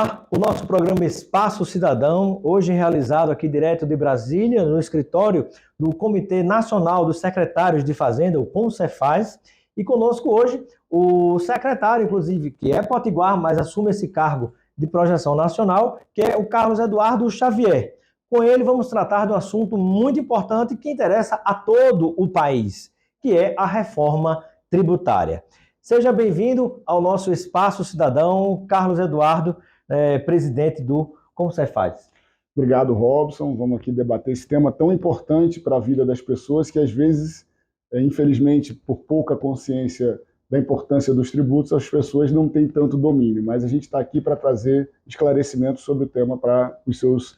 ar o nosso programa Espaço Cidadão, hoje realizado aqui direto de Brasília, no escritório do Comitê Nacional dos Secretários de Fazenda, o CONCEFAZ, e conosco hoje o secretário, inclusive, que é potiguar, mas assume esse cargo de projeção nacional, que é o Carlos Eduardo Xavier. Com ele vamos tratar de um assunto muito importante que interessa a todo o país, que é a reforma tributária. Seja bem-vindo ao nosso Espaço Cidadão, Carlos Eduardo, presidente do CONCEFAZ. Obrigado, Robson. Vamos aqui debater esse tema tão importante para a vida das pessoas que, às vezes, infelizmente, por pouca consciência da importância dos tributos, as pessoas não têm tanto domínio. Mas a gente está aqui para trazer esclarecimentos sobre o tema para os seus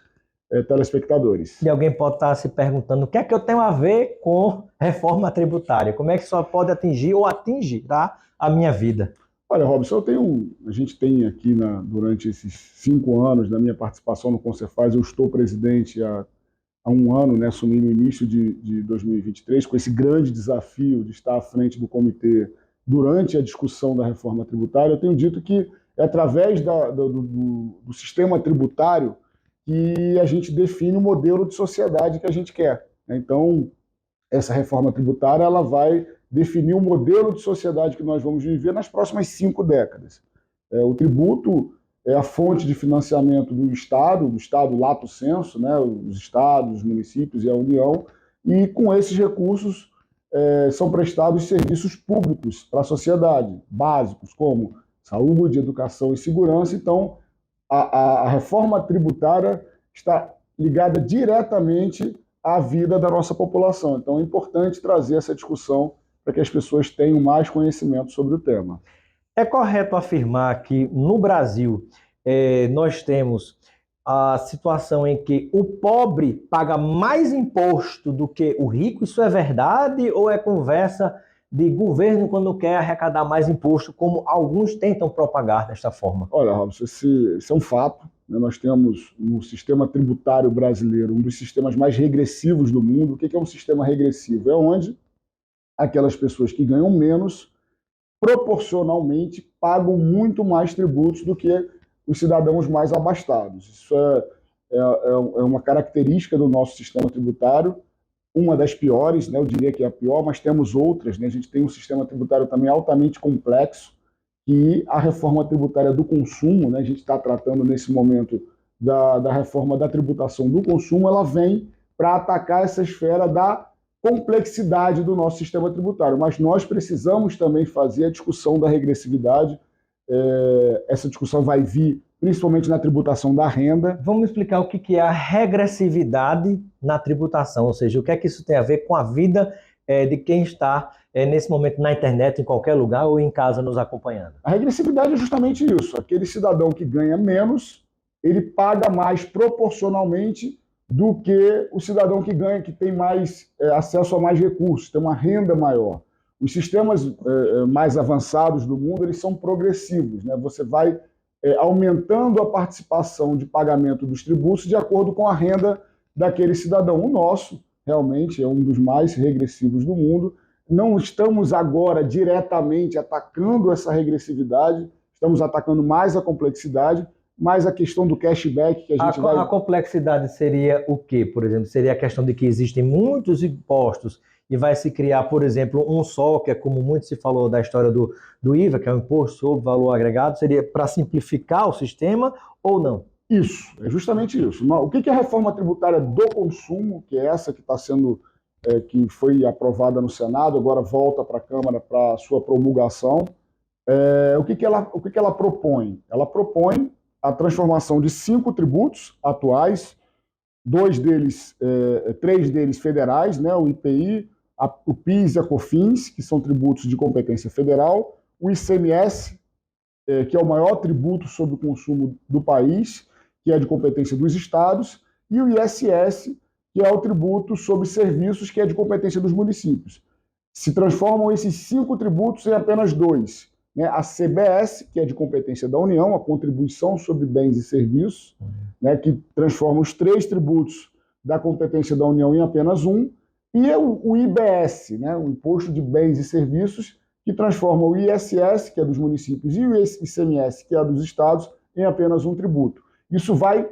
telespectadores. E alguém pode estar se perguntando o que é que eu tenho a ver com reforma tributária? Como é que só pode atingir ou atingirá a minha vida? Olha, Robson, a gente tem aqui durante esses 5 anos da minha participação no CONCEFAZ, eu estou presidente há 1 ano, né, assumi no início de 2023, com esse grande desafio de estar à frente do comitê durante a discussão da reforma tributária. Eu tenho dito que é através do sistema tributário que a gente define o modelo de sociedade que a gente quer. Então, essa reforma tributária ela vai definir o modelo de sociedade que nós vamos viver nas próximas 5 décadas. O tributo é a fonte de financiamento do Estado lato sensu, né, os estados, os municípios e a União, e com esses recursos são prestados serviços públicos para a sociedade, básicos como saúde, educação e segurança. Então, a reforma tributária está ligada diretamente à vida da nossa população. Então, é importante trazer essa discussão para que as pessoas tenham mais conhecimento sobre o tema. É correto afirmar que no Brasil nós temos a situação em que o pobre paga mais imposto do que o rico? Isso é verdade ou é conversa de governo quando quer arrecadar mais imposto, como alguns tentam propagar desta forma? Olha, Robson, esse é um fato. Nós temos no sistema tributário brasileiro um dos sistemas mais regressivos do mundo. O que é um sistema regressivo? É onde aquelas pessoas que ganham menos, proporcionalmente, pagam muito mais tributos do que os cidadãos mais abastados. Isso é uma característica do nosso sistema tributário, uma das piores, né? Eu diria que é a pior, mas temos outras, né? A gente tem um sistema tributário também altamente complexo, que a reforma tributária do consumo, né? A gente está tratando nesse momento da reforma da tributação do consumo, ela vem para atacar essa esfera da complexidade do nosso sistema tributário, mas nós precisamos também fazer a discussão da regressividade. Essa discussão vai vir principalmente na tributação da renda. Vamos explicar o que é a regressividade na tributação, ou seja, o que é que isso tem a ver com a vida de quem está nesse momento na internet, em qualquer lugar ou em casa nos acompanhando. A regressividade é justamente isso, aquele cidadão que ganha menos, ele paga mais proporcionalmente do que o cidadão que tem mais acesso a mais recursos, tem uma renda maior. Os sistemas mais avançados do mundo, eles são progressivos, né? Você vai aumentando a participação de pagamento dos tributos de acordo com a renda daquele cidadão. O nosso, realmente, é um dos mais regressivos do mundo. Não estamos agora diretamente atacando essa regressividade, estamos atacando mais a complexidade, mas a questão do cashback que a gente vai... A complexidade seria o quê, por exemplo? Seria a questão de que existem muitos impostos e vai se criar, por exemplo, um só, que é como muito se falou da história do IVA, que é o Imposto sobre Valor Agregado, seria para simplificar o sistema ou não? Isso, é justamente isso. O que é a reforma tributária do consumo, que é essa que está sendo, que foi aprovada no Senado, agora volta para a Câmara para sua promulgação. O que ela propõe? Ela propõe a transformação de 5 tributos atuais, 3 deles federais, né, o IPI, o PIS e a COFINS, que são tributos de competência federal, o ICMS, que é o maior tributo sobre o consumo do país, que é de competência dos estados, e o ISS, que é o tributo sobre serviços, que é de competência dos municípios. Se transformam esses 5 tributos em apenas 2. Né? A CBS, que é de competência da União, a Contribuição sobre Bens e Serviços, né, que transforma os 3 tributos da competência da União em apenas 1, e o IBS, né, o Imposto de Bens e Serviços, que transforma o ISS, que é dos municípios, e o ICMS, que é dos estados, em apenas um tributo. Isso vai...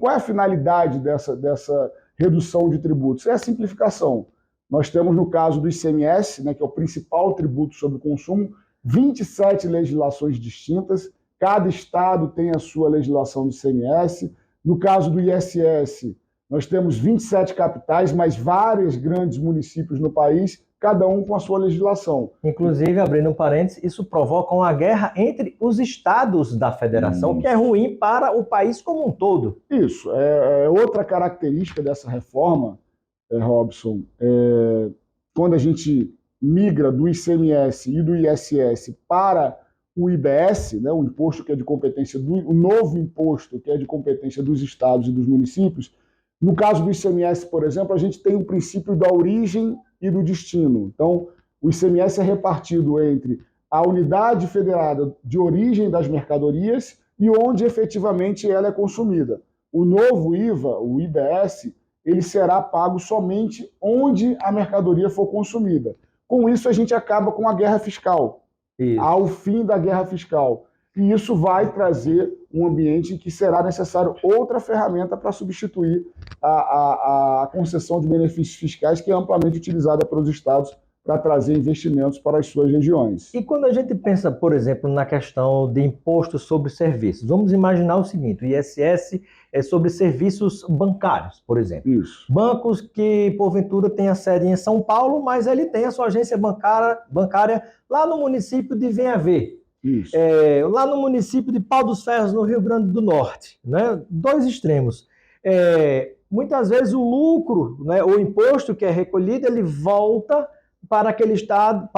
Qual é a finalidade dessa redução de tributos? É a simplificação. Nós temos, no caso do ICMS, né, que é o principal tributo sobre o consumo, 27 legislações distintas, cada estado tem a sua legislação do ICMS. No caso do ISS, nós temos 27 capitais, mas vários grandes municípios no país, cada um com a sua legislação. Inclusive, abrindo um parênteses, isso provoca uma guerra entre os estados da federação, que é ruim para o país como um todo. Isso. Outra característica dessa reforma, Robson, quando a gente migra do ICMS e do ISS para o IBS, né, o imposto que é de competência o novo imposto que é de competência dos estados e dos municípios. No caso do ICMS, por exemplo, a gente tem o princípio da origem e do destino. Então, o ICMS é repartido entre a unidade federada de origem das mercadorias e onde efetivamente ela é consumida. O novo IVA, o IBS, ele será pago somente onde a mercadoria for consumida. Com isso, a gente acaba com a guerra fiscal. Isso. Ao fim da guerra fiscal. E isso vai trazer um ambiente em que será necessário outra ferramenta para substituir a concessão de benefícios fiscais que é amplamente utilizada pelos estados para trazer investimentos para as suas regiões. E quando a gente pensa, por exemplo, na questão de imposto sobre serviços, vamos imaginar o seguinte: o ISS é sobre serviços bancários, por exemplo. Isso. Bancos que, porventura, têm a sede em São Paulo, mas ele tem a sua agência bancária lá no município de Venha Ver. Isso. Lá no município de Pau dos Ferros, no Rio Grande do Norte, né? Dois extremos. Muitas vezes o lucro, né, o imposto que é recolhido, ele volta para aquele estado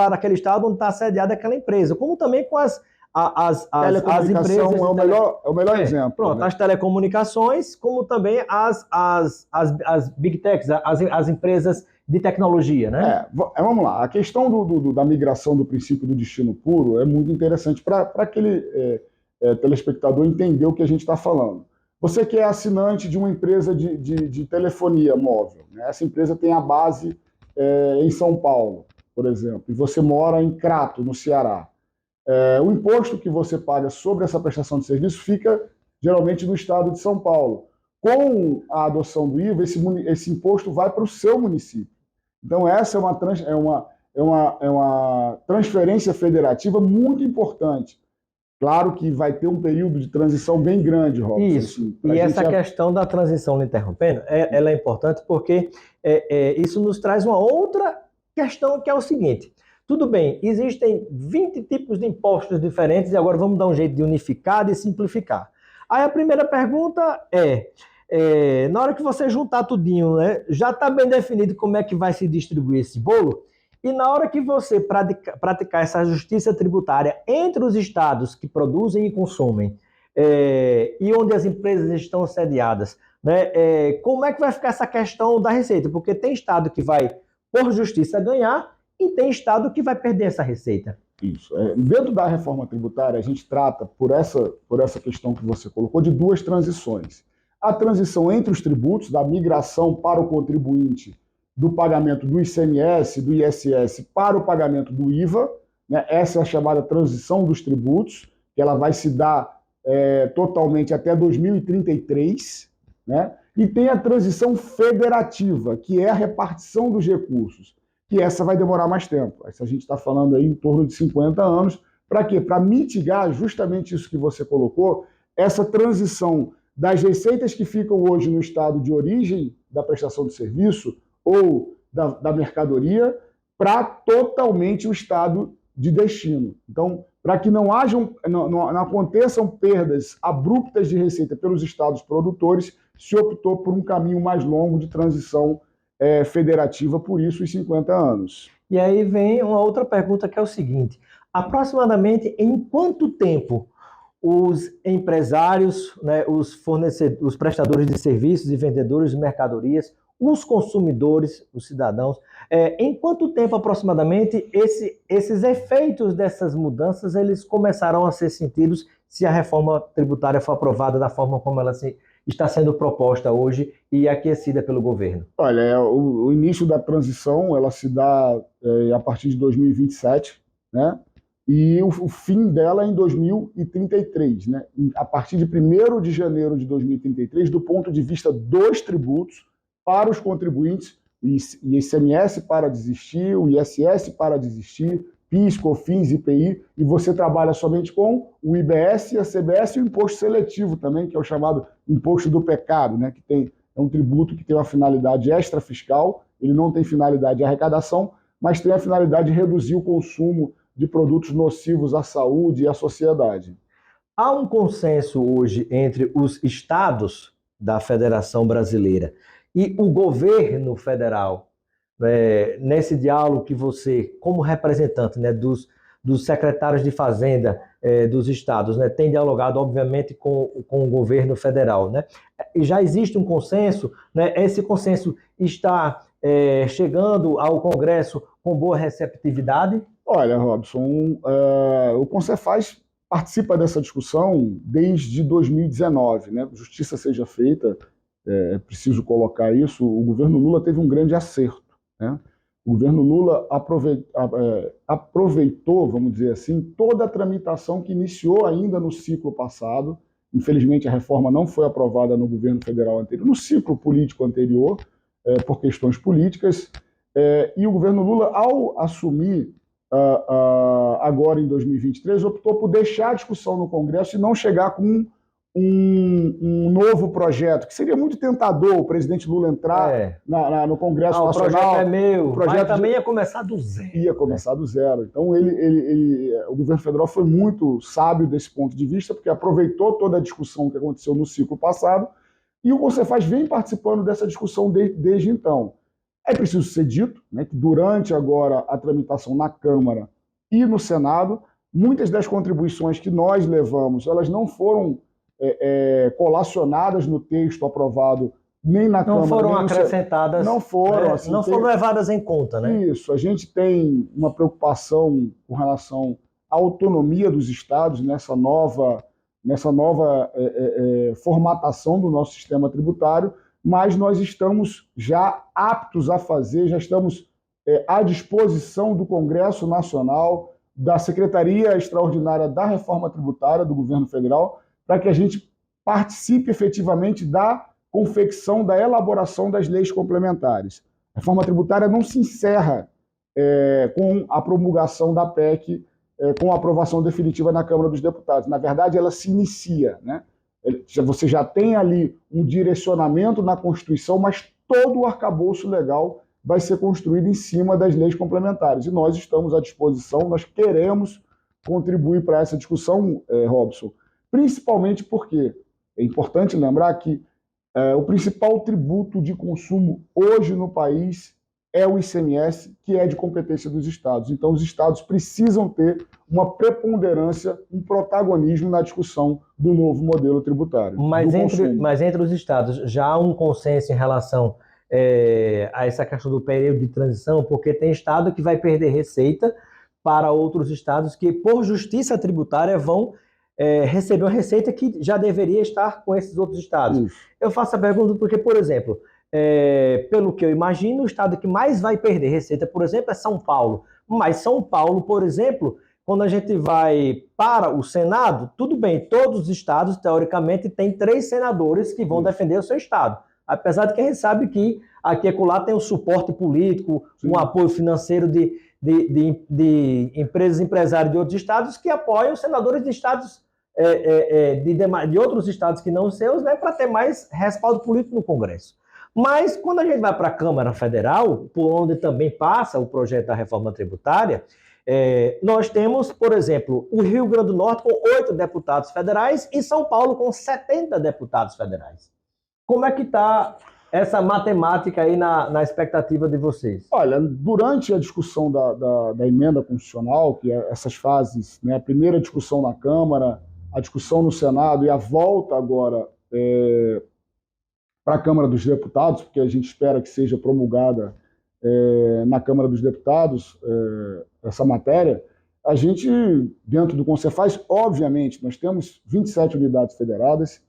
onde está sediada aquela empresa, como também com as empresas. É o melhor exemplo. Pronto, né? As telecomunicações, como também as big techs, as empresas de tecnologia, né? Vamos lá. A questão da migração do princípio do destino puro é muito interessante para aquele telespectador entender o que a gente está falando. Você que é assinante de uma empresa de telefonia móvel, né? Essa empresa tem a base em São Paulo, por exemplo, e você mora em Crato, no Ceará. O imposto que você paga sobre essa prestação de serviço fica geralmente no estado de São Paulo. Com a adoção do IVA, esse imposto vai para o seu município. Então, essa é uma transferência federativa muito importante. Claro que vai ter um período de transição bem grande, Robson. Isso. Assim, e essa questão da transição, lhe interrompendo, ela é importante porque isso nos traz uma outra questão, que é o seguinte: tudo bem, existem 20 tipos de impostos diferentes e agora vamos dar um jeito de unificar e simplificar. Aí a primeira pergunta na hora que você juntar tudinho, né, já está bem definido como é que vai se distribuir esse bolo? E na hora que você praticar essa justiça tributária entre os estados que produzem e consomem, e onde as empresas estão sediadas, né, como é que vai ficar essa questão da receita? Porque tem estado que vai, por justiça, ganhar e tem estado que vai perder essa receita. Isso. Dentro da reforma tributária, a gente trata, por essa questão que você colocou, de duas transições. A transição entre os tributos, da migração para o contribuinte do pagamento do ICMS, do ISS para o pagamento do IVA, né? Essa é a chamada transição dos tributos, que ela vai se dar totalmente até 2033, né? E tem a transição federativa, que é a repartição dos recursos, que essa vai demorar mais tempo. Essa a gente está falando aí em torno de 50 anos. Para quê? Para mitigar justamente isso que você colocou, essa transição das receitas que ficam hoje no estado de origem da prestação de serviço ou da mercadoria para totalmente o estado de destino. Então, para que não aconteçam perdas abruptas de receita pelos estados produtores, se optou por um caminho mais longo de transição federativa, por isso os 50 anos. E aí vem uma outra pergunta, que é o seguinte: aproximadamente em quanto tempo os empresários, né, os fornecedores, os prestadores de serviços e vendedores de mercadorias, os consumidores, os cidadãos, em quanto tempo aproximadamente esses efeitos dessas mudanças eles começarão a ser sentidos se a reforma tributária for aprovada da forma como ela está sendo proposta hoje e aquecida pelo governo? Olha, o início da transição ela se dá a partir de 2027, né? e o fim dela é em 2033, né? A partir de 1º de janeiro de 2033, do ponto de vista dos tributos para os contribuintes, o ICMS para de existir, o ISS para de existir, PIS, COFINS, IPI, e você trabalha somente com o IBS, a CBS e o imposto seletivo também, que é o chamado imposto do pecado, né? É um tributo que tem uma finalidade extrafiscal, ele não tem finalidade de arrecadação, mas tem a finalidade de reduzir o consumo de produtos nocivos à saúde e à sociedade. Há um consenso hoje entre os estados da Federação Brasileira e o governo federal, nesse diálogo que você, como representante, né, dos secretários de Fazenda dos estados, né, tem dialogado, obviamente, com o governo federal, né? E já existe um consenso, né? Esse consenso está chegando ao Congresso com boa receptividade? Olha, Robson, o Concefaz participa dessa discussão desde 2019, né? Justiça seja feita, é preciso colocar isso, o governo Lula teve um grande acerto, né? O governo Lula aproveitou, vamos dizer assim, toda a tramitação que iniciou ainda no ciclo passado. Infelizmente, a reforma não foi aprovada no governo federal anterior, no ciclo político anterior, por questões políticas. E o governo Lula, ao assumir agora em 2023, optou por deixar a discussão no Congresso e não chegar com um novo projeto, que seria muito tentador o presidente Lula entrar no Congresso Nacional. O projeto é meu, mas também ia começar do zero. Ia começar do zero. Então, o governo federal foi muito sábio desse ponto de vista, porque aproveitou toda a discussão que aconteceu no ciclo passado, e o Concefaz vem participando dessa discussão desde então. É preciso ser dito, né, que durante agora a tramitação na Câmara e no Senado, muitas das contribuições que nós levamos, elas não foram colacionadas no texto aprovado nem na Câmara. Não foram acrescentadas. Não foram. Assim, não foram levadas em conta, né? Isso. A gente tem uma preocupação com relação à autonomia dos estados nessa nova formatação do nosso sistema tributário, mas nós estamos já aptos a fazer, já estamos à disposição do Congresso Nacional, da Secretaria Extraordinária da Reforma Tributária do Governo Federal, para que a gente participe efetivamente da confecção, da elaboração das leis complementares. A reforma tributária não se encerra com a promulgação da PEC, com a aprovação definitiva na Câmara dos Deputados. Na verdade, ela se inicia, né? Você já tem ali um direcionamento na Constituição, mas todo o arcabouço legal vai ser construído em cima das leis complementares. E nós estamos à disposição, nós queremos contribuir para essa discussão, Robson, principalmente porque é importante lembrar que o principal tributo de consumo hoje no país é o ICMS, que é de competência dos estados. Então, os estados precisam ter uma preponderância, um protagonismo na discussão do novo modelo tributário. Mas entre os estados, já há um consenso em relação a essa questão do período de transição, porque tem estado que vai perder receita para outros estados que, por justiça tributária, vão receber uma receita que já deveria estar com esses outros estados. Isso. Eu faço a pergunta porque, por exemplo, pelo que eu imagino, o estado que mais vai perder receita, por exemplo, é São Paulo. Mas São Paulo, por exemplo, quando a gente vai para o Senado, tudo bem, todos os estados, teoricamente, têm 3 senadores que vão defender o seu estado. Apesar de que a gente sabe que aqui e acolá tem um suporte político, um apoio financeiro de empresas, empresários de outros estados que apoiam os senadores de estados de outros estados que não seus, né, para ter mais respaldo político no Congresso. Mas quando a gente vai para a Câmara Federal, por onde também passa o projeto da reforma tributária, nós temos, por exemplo, o Rio Grande do Norte com 8 deputados federais e São Paulo com 70 deputados federais. Como é que está essa matemática aí na expectativa de vocês? Olha, durante a discussão da emenda constitucional, que é essas fases, né, a primeira discussão na Câmara, a discussão no Senado e a volta agora para a Câmara dos Deputados, porque a gente espera que seja promulgada na Câmara dos Deputados essa matéria, a gente, dentro do Concefaz, obviamente, nós temos 27 unidades federadas,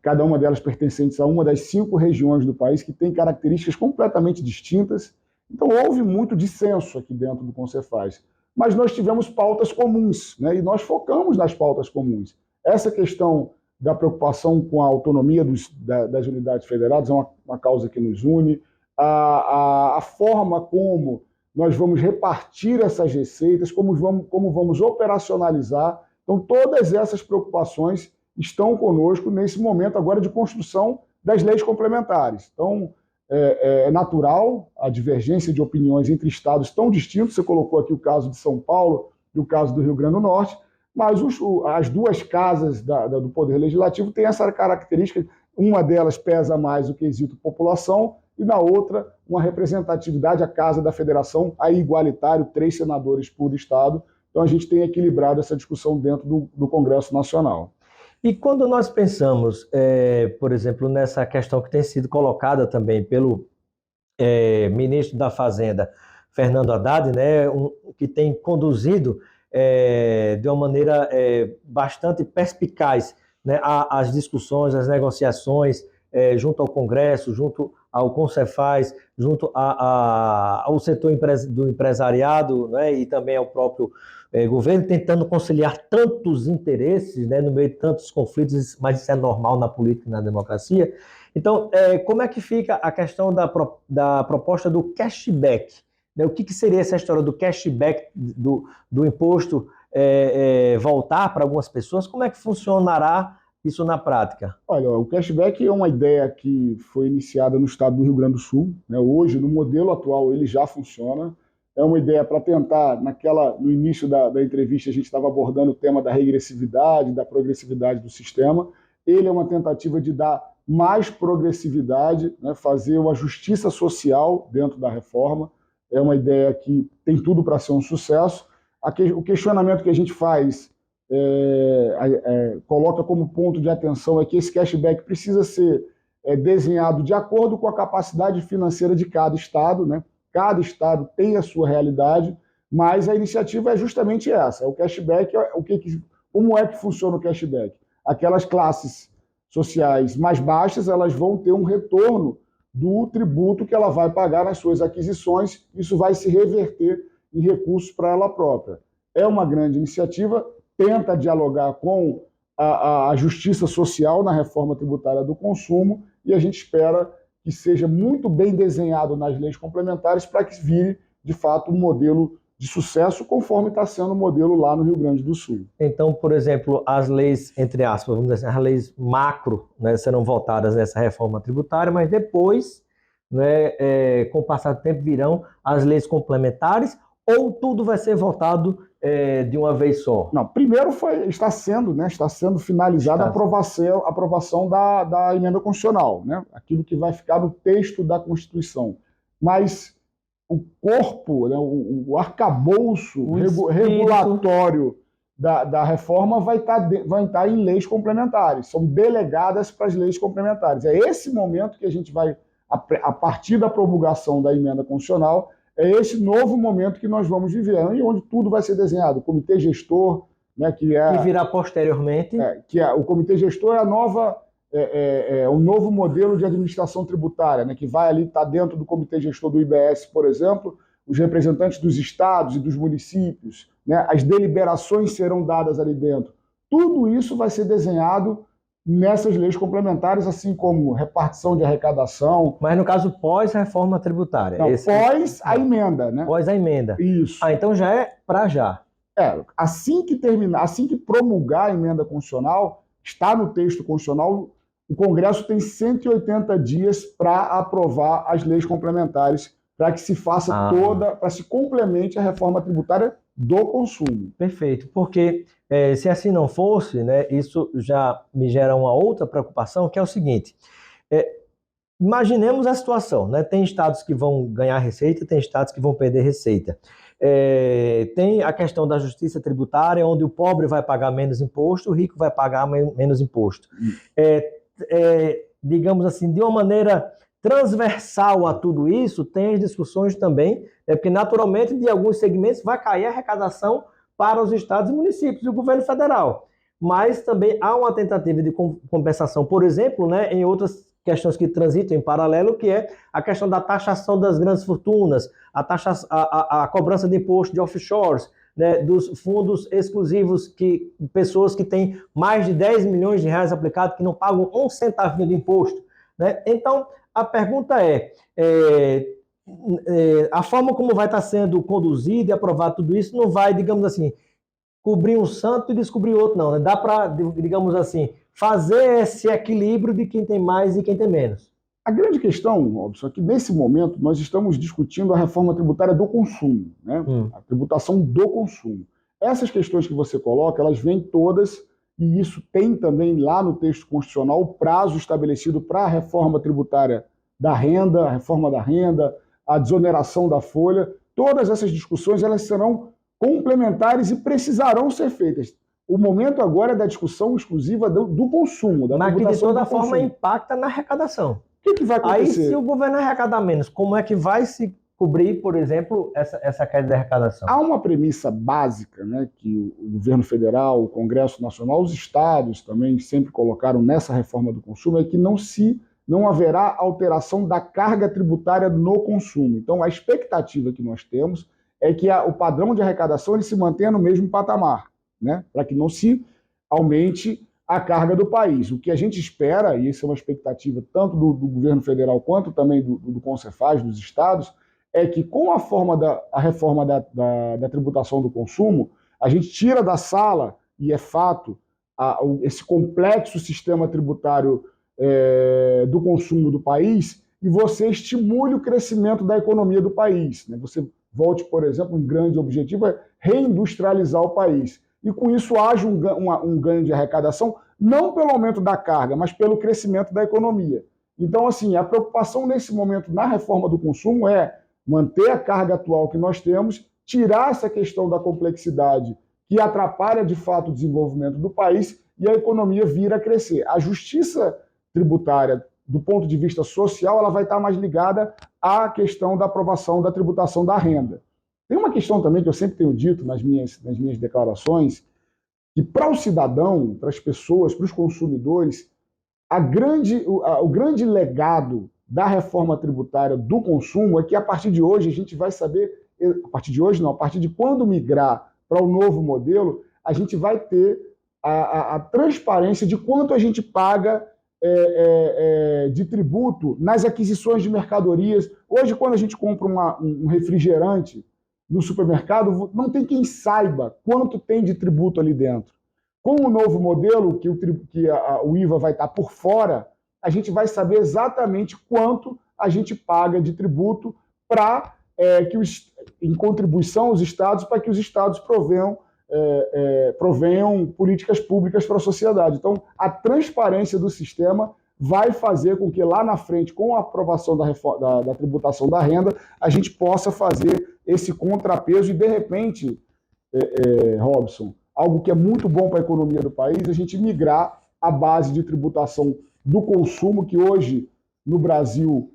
cada uma delas pertencentes a uma das 5 regiões do país que tem características completamente distintas. Então, houve muito dissenso aqui dentro do Concefaz. mas nós tivemos pautas comuns, né? E nós focamos nas pautas comuns. Essa questão da preocupação com a autonomia das unidades federadas é uma causa que nos une. A forma como nós vamos repartir essas receitas, como vamos operacionalizar. Então, todas essas preocupações estão conosco nesse momento agora de construção das leis complementares. Então, é natural a divergência de opiniões entre estados tão distintos. Você colocou aqui o caso de São Paulo e o caso do Rio Grande do Norte, mas as duas casas do Poder Legislativo têm essa característica. Uma delas pesa mais o quesito população e na outra uma representatividade, a Casa da Federação, aí igualitário, 3 senadores por estado. Então a gente tem equilibrado essa discussão dentro do Congresso Nacional. E quando nós pensamos, por exemplo, nessa questão que tem sido colocada também pelo ministro da Fazenda, Fernando Haddad, né, que tem conduzido de uma maneira bastante perspicaz, né, as discussões, as negociações junto ao Congresso, junto ao Concefaz, junto ao setor do empresariado, né, e também ao próprio governo, tentando conciliar tantos interesses, né, no meio de tantos conflitos, mas isso é normal na política e na democracia. Então, como é que fica a questão da proposta do cashback? Né? O que seria essa história do cashback, do imposto voltar para algumas pessoas? Como é que funcionará isso na prática? Olha, o cashback é uma ideia que foi iniciada no estado do Rio Grande do Sul, né? Hoje, no modelo atual, ele já funciona. É uma ideia para tentar, no início da entrevista, a gente estava abordando o tema da regressividade, da progressividade do sistema. Ele é uma tentativa de dar mais progressividade, né? Fazer uma justiça social dentro da reforma. É uma ideia que tem tudo para ser um sucesso. O questionamento que a gente faz, coloca como ponto de atenção, é que esse cashback precisa ser desenhado de acordo com a capacidade financeira de cada estado, né? Cada estado tem a sua realidade, mas a iniciativa é justamente essa. O cashback, como é que funciona o cashback? Aquelas classes sociais mais baixas, elas vão ter um retorno do tributo que ela vai pagar nas suas aquisições. Isso vai se reverter em recursos para ela própria. É uma grande iniciativa, tenta dialogar com a justiça social na reforma tributária do consumo, e a gente espera que seja muito bem desenhado nas leis complementares para que vire, de fato, um modelo de sucesso, conforme está sendo o modelo lá no Rio Grande do Sul. Então, por exemplo, as leis, entre aspas, vamos dizer assim, as leis macro, né, serão votadas nessa reforma tributária, mas depois, né, com o passar do tempo, virão as leis complementares, ou tudo vai ser votado de uma vez só? Não, primeiro está sendo finalizada a aprovação da emenda constitucional, né? Aquilo que vai ficar no texto da Constituição. Mas o corpo, né, o arcabouço regulatório da reforma vai estar em leis complementares, são delegadas para as leis complementares. É esse momento que a gente vai, a partir da promulgação da emenda constitucional, é esse novo momento que nós vamos viver, e onde tudo vai ser desenhado. O comitê gestor, né, que virá posteriormente. O comitê gestor é um novo modelo de administração tributária, né, que vai ali estar dentro do comitê gestor do IBS, por exemplo, os representantes dos estados e dos municípios, né, as deliberações serão dadas ali dentro. Tudo isso vai ser desenhado nessas leis complementares, assim como repartição de arrecadação. Mas no caso pós-reforma tributária. Não, pós a emenda, né? Pós a emenda. Isso. Então já é para já. Assim que terminar, assim que promulgar a emenda constitucional, está no texto constitucional, o Congresso tem 180 dias para aprovar as leis complementares, para que se faça para se complemente a reforma tributária do consumo. Perfeito, porque se assim não fosse, né, isso já me gera uma outra preocupação, que é o seguinte, imaginemos a situação, né, tem estados que vão ganhar receita, tem estados que vão perder receita. Tem a questão da justiça tributária, onde o pobre vai pagar menos imposto, o rico vai pagar menos imposto. Digamos assim, de uma maneira transversal a tudo isso, tem as discussões também, porque naturalmente de alguns segmentos vai cair a arrecadação para os estados e municípios e o governo federal. Mas também há uma tentativa de compensação, por exemplo, né, em outras questões que transitam em paralelo, que é a questão da taxação das grandes fortunas, a cobrança de imposto de offshores, né, dos fundos exclusivos, que pessoas que têm mais de 10 milhões de reais aplicados, que não pagam um centavinho de imposto, né? Então, a pergunta a forma como vai estar sendo conduzido e aprovado tudo isso não vai, digamos assim, cobrir um santo e descobrir outro, não, né? Dá para, digamos assim, fazer esse equilíbrio de quem tem mais e quem tem menos. A grande questão, Robson, é que nesse momento nós estamos discutindo a reforma tributária do consumo, né? A tributação do consumo. Essas questões que você coloca, elas vêm todas, e isso tem também lá no texto constitucional o prazo estabelecido para a reforma tributária da renda, a reforma da renda, a desoneração da folha. Todas essas discussões elas serão complementares e precisarão ser feitas. O momento agora é da discussão exclusiva do consumo, da mas que de toda forma consumo. Impacta na arrecadação. O que vai acontecer? Aí, se o governo arrecadar menos, como é que vai se cobrir, por exemplo, essa queda de arrecadação? Há uma premissa básica, né, que o governo federal, o Congresso Nacional, os estados também sempre colocaram nessa reforma do consumo, é que não haverá alteração da carga tributária no consumo. Então, a expectativa que nós temos é que o padrão de arrecadação ele se mantenha no mesmo patamar, né, para que não se aumente a carga do país. O que a gente espera, e isso é uma expectativa tanto do governo federal quanto também do Concefaz, dos estados, é que com a reforma da tributação do consumo, a gente tira da sala, e é fato, esse complexo sistema tributário do consumo do país, e você estimule o crescimento da economia do país, né? Você volte, por exemplo, um grande objetivo é reindustrializar o país. E com isso haja um ganho de arrecadação, não pelo aumento da carga, mas pelo crescimento da economia. Então, assim, a preocupação nesse momento na reforma do consumo é manter a carga atual que nós temos, tirar essa questão da complexidade que atrapalha de fato o desenvolvimento do país e a economia vir a crescer. A justiça tributária, do ponto de vista social, ela vai estar mais ligada à questão da aprovação da tributação da renda. Tem uma questão também que eu sempre tenho dito nas minhas declarações, que para o cidadão, para as pessoas, para os consumidores, o grande legado da reforma tributária do consumo é que a partir de hoje a gente vai saber, a partir de hoje não, a partir de quando migrar para o novo modelo, a gente vai ter a transparência de quanto a gente paga de tributo nas aquisições de mercadorias. Hoje, quando a gente compra um refrigerante no supermercado, não tem quem saiba quanto tem de tributo ali dentro. Com o novo modelo, que o IVA vai estar por fora, a gente vai saber exatamente quanto a gente paga de tributo para em contribuição aos estados, para que os estados provenham políticas públicas para a sociedade. Então, a transparência do sistema vai fazer com que lá na frente, com a aprovação da tributação da renda, a gente possa fazer esse contrapeso e, de repente, Robson, algo que é muito bom para a economia do país, a gente migrar a base de tributação do consumo, que hoje, no Brasil,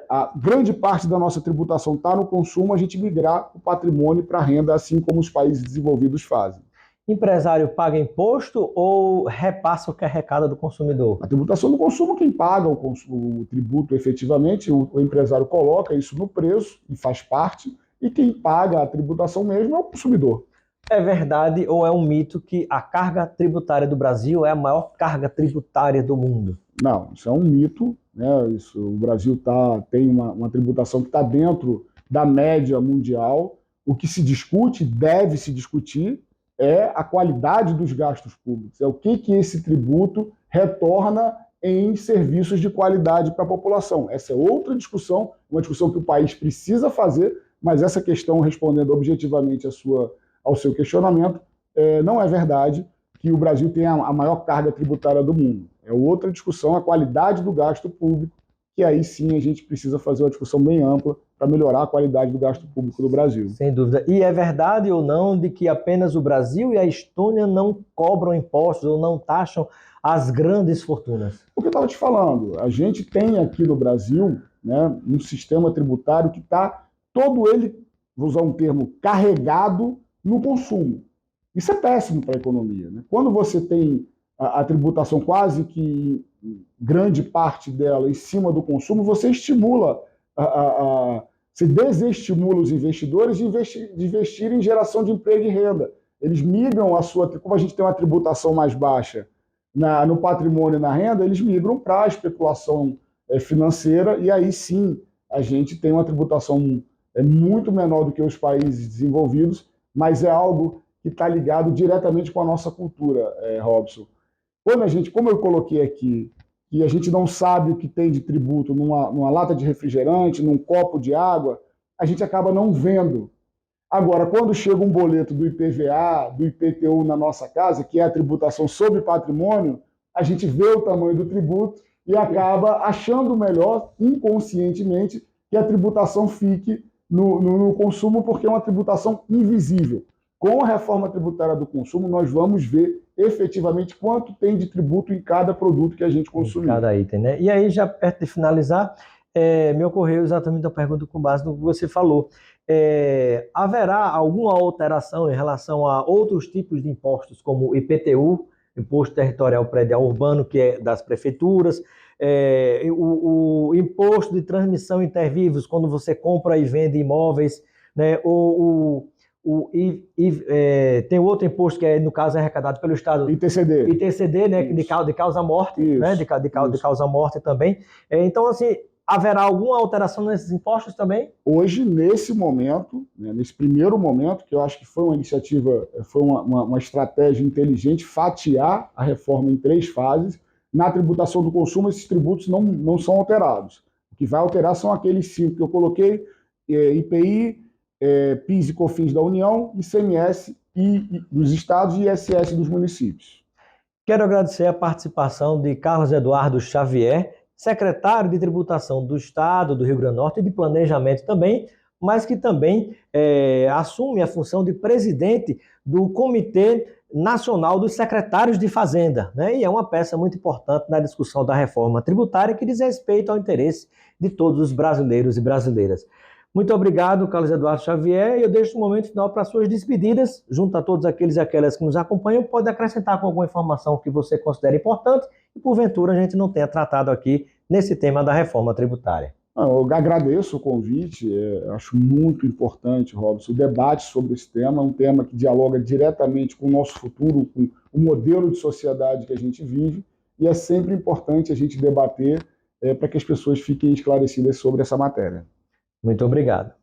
a grande parte da nossa tributação está no consumo, a gente migrar o patrimônio para a renda, assim como os países desenvolvidos fazem. Empresário paga imposto ou repassa o que arrecada do consumidor? A tributação do consumo, quem paga o tributo efetivamente, o empresário coloca isso no preço e faz parte, e quem paga a tributação mesmo é o consumidor. É verdade ou é um mito que a carga tributária do Brasil é a maior carga tributária do mundo? Não, isso é um mito, né? O Brasil tem uma tributação que está dentro da média mundial. O que se discute, deve se discutir, é a qualidade dos gastos públicos. É o que esse tributo retorna em serviços de qualidade para a população. Essa é outra discussão, uma discussão que o país precisa fazer, mas essa questão, respondendo objetivamente ao seu questionamento, não é verdade que o Brasil tem a maior carga tributária do mundo. É outra discussão, a qualidade do gasto público, que aí sim a gente precisa fazer uma discussão bem ampla para melhorar a qualidade do gasto público do Brasil. Sem dúvida. E é verdade ou não de que apenas o Brasil e a Estônia não cobram impostos ou não taxam as grandes fortunas? O que eu estava te falando, a gente tem aqui no Brasil, né, um sistema tributário que está todo ele, vou usar um termo, carregado no consumo. Isso é péssimo para a economia, né? Quando você tem a tributação quase que grande parte dela em cima do consumo, você estimula se desestimula os investidores de investir em geração de emprego e renda. Eles migram como a gente tem uma tributação mais baixa no patrimônio e na renda, eles migram para a especulação financeira, e aí sim a gente tem uma tributação muito menor do que os países desenvolvidos, mas é algo que está ligado diretamente com a nossa cultura, Robson. Como eu coloquei aqui, que a gente não sabe o que tem de tributo numa lata de refrigerante, num copo de água, a gente acaba não vendo. Agora, quando chega um boleto do IPVA, do IPTU na nossa casa, que é a tributação sobre patrimônio, a gente vê o tamanho do tributo e acaba achando melhor, inconscientemente, que a tributação fique no consumo, porque é uma tributação invisível. Com a reforma tributária do consumo, nós vamos ver efetivamente quanto tem de tributo em cada produto que a gente consumir. Cada item, né? E aí, já perto de finalizar, me ocorreu exatamente a pergunta com base no que você falou. Haverá alguma alteração em relação a outros tipos de impostos, como o IPTU, Imposto Territorial Predial Urbano, que é das prefeituras, o imposto de transmissão intervivos, quando você compra e vende imóveis, né? Tem outro imposto que, no caso, é arrecadado pelo Estado. ITCD, né? De causa-morte, né? De causa-morte também. Então, assim, haverá alguma alteração nesses impostos também? Hoje, nesse momento, né, nesse primeiro momento, que eu acho que foi uma iniciativa, foi uma estratégia inteligente, fatiar a reforma em 3 fases. Na tributação do consumo, esses tributos não são alterados. O que vai alterar são aqueles 5 que eu coloquei: IPI, PIS e COFINS da União, ICMS dos estados e ISS dos municípios. Quero agradecer a participação de Carlos Eduardo Xavier, secretário de Tributação do Estado do Rio Grande do Norte e de Planejamento também, mas que também assume a função de presidente do Comitê Nacional dos Secretários de Fazenda, né? E é uma peça muito importante na discussão da reforma tributária que diz respeito ao interesse de todos os brasileiros e brasileiras. Muito obrigado, Carlos Eduardo Xavier, e eu deixo um momento final para suas despedidas, junto a todos aqueles e aquelas que nos acompanham. Pode acrescentar com alguma informação que você considera importante e, porventura, a gente não tenha tratado aqui nesse tema da reforma tributária. Eu agradeço o convite, acho muito importante, Robson, o debate sobre esse tema, é um tema que dialoga diretamente com o nosso futuro, com o modelo de sociedade que a gente vive, e é sempre importante a gente debater para que as pessoas fiquem esclarecidas sobre essa matéria. Muito obrigado.